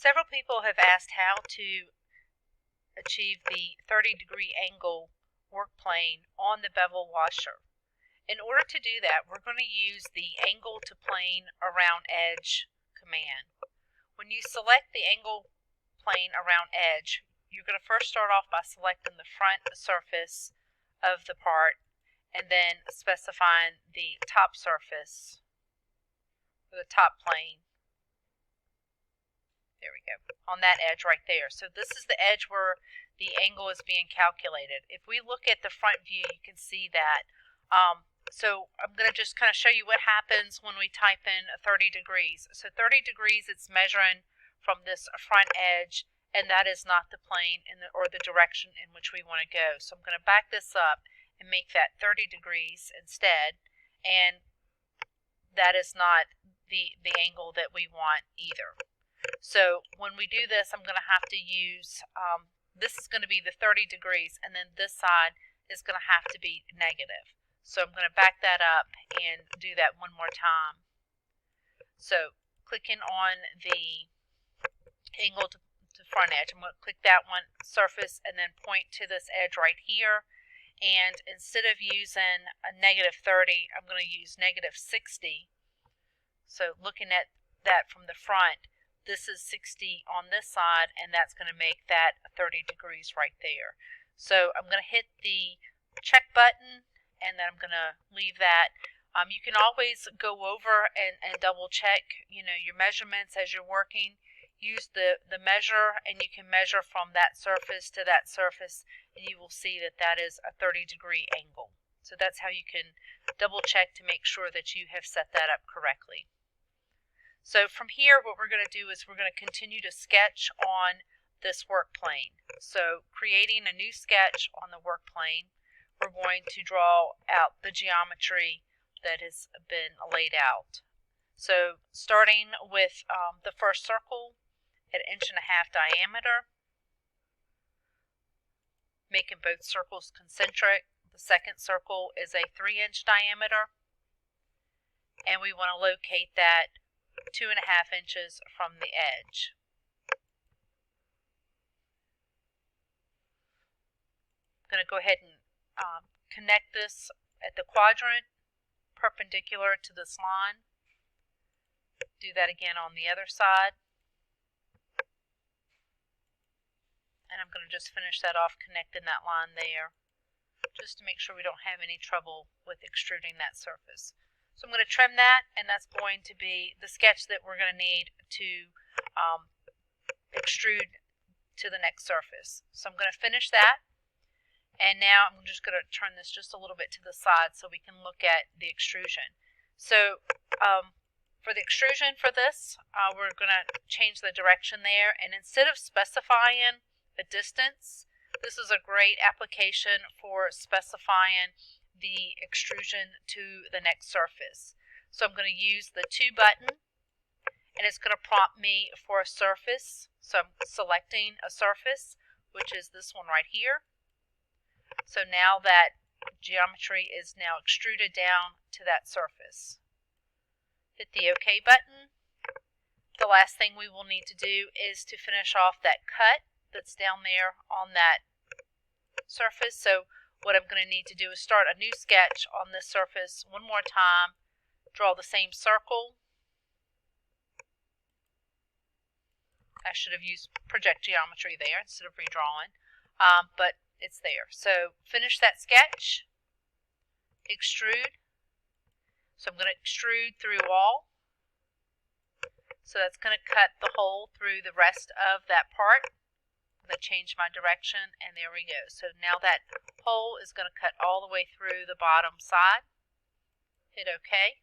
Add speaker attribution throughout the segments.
Speaker 1: Several people have asked how to achieve the 30-degree angle work plane on the bevel washer. In order to do that, we're going to use the angle to plane around edge command. When you select the angle plane around edge, you're going to first start off by selecting the front surface of the part and then specifying the top surface or the top plane. There we go, on that edge right there. So this is the edge where the angle is being calculated. If we look at the front view, you can see that. So I'm going to just kind of show you what happens when we type in 30 degrees. So 30 degrees, it's measuring from this front edge, and that is not the plane or the direction in which we want to go. So I'm going to back this up and make that 30 degrees instead, and that is not the angle that we want either. So when we do this, I'm going to have to use, this is going to be the 30 degrees, and then this side is going to have to be negative. So I'm going to back that up and do that one more time. So clicking on the angle to front edge, I'm going to click that one, surface, and then point to this edge right here. And instead of using a negative 30, I'm going to use negative 60. So looking at that from the front, this is 60 on this side, and that's going to make that 30 degrees right there. So I'm going to hit the check button, and then I'm going to leave that. You can always go over and double check, your measurements as you're working. Use the measure, and you can measure from that surface to that surface, and you will see that that is a 30-degree angle. So that's how you can double check to make sure that you have set that up correctly. So from here, what we're going to do is we're going to continue to sketch on this work plane. So creating a new sketch on the work plane, we're going to draw out the geometry that has been laid out. So starting with the first circle at 1.5 inches diameter, making both circles concentric. The second circle is a 3-inch diameter, and we want to locate that 2.5 inches from the edge. I'm going to go ahead and connect this at the quadrant perpendicular to this line. Do that again on the other side. And I'm going to just finish that off, connecting that line there, just to make sure we don't have any trouble with extruding that surface. So I'm going to trim that, and that's going to be the sketch that we're going to need to extrude to the next surface. So I'm going to finish that, and now I'm just going to turn this just a little bit to the side so we can look at the extrusion. So for the extrusion for this, we're going to change the direction there, and instead of specifying a distance, this is a great application for specifying the extrusion to the next surface. So I'm going to use the to button, and it's going to prompt me for a surface. So I'm selecting a surface, which is this one right here. So now that geometry is now extruded down to that surface. Hit the OK button. The last thing we will need to do is to finish off that cut that's down there on that surface. So what I'm going to need to do is start a new sketch on this surface one more time, draw the same circle. I should have used project geometry there instead of redrawing, but it's there. So finish that sketch, extrude. So I'm going to extrude through all. So that's going to cut the hole through the rest of that part. I'm going to change my direction, and there we go. So now that hole is going to cut all the way through the bottom side. Hit OK.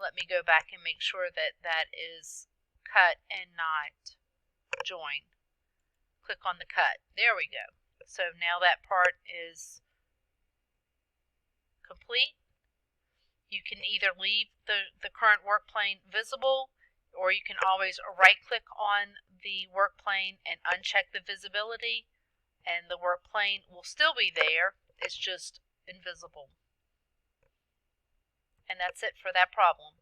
Speaker 1: Let me go back and make sure that that is cut and not joined. Click on the cut. There we go. So now that part is complete. You can either leave the current work plane visible, or you can always right-click on the work plane and uncheck the visibility, and the work plane will still be there. It's just invisible. And that's it for that problem.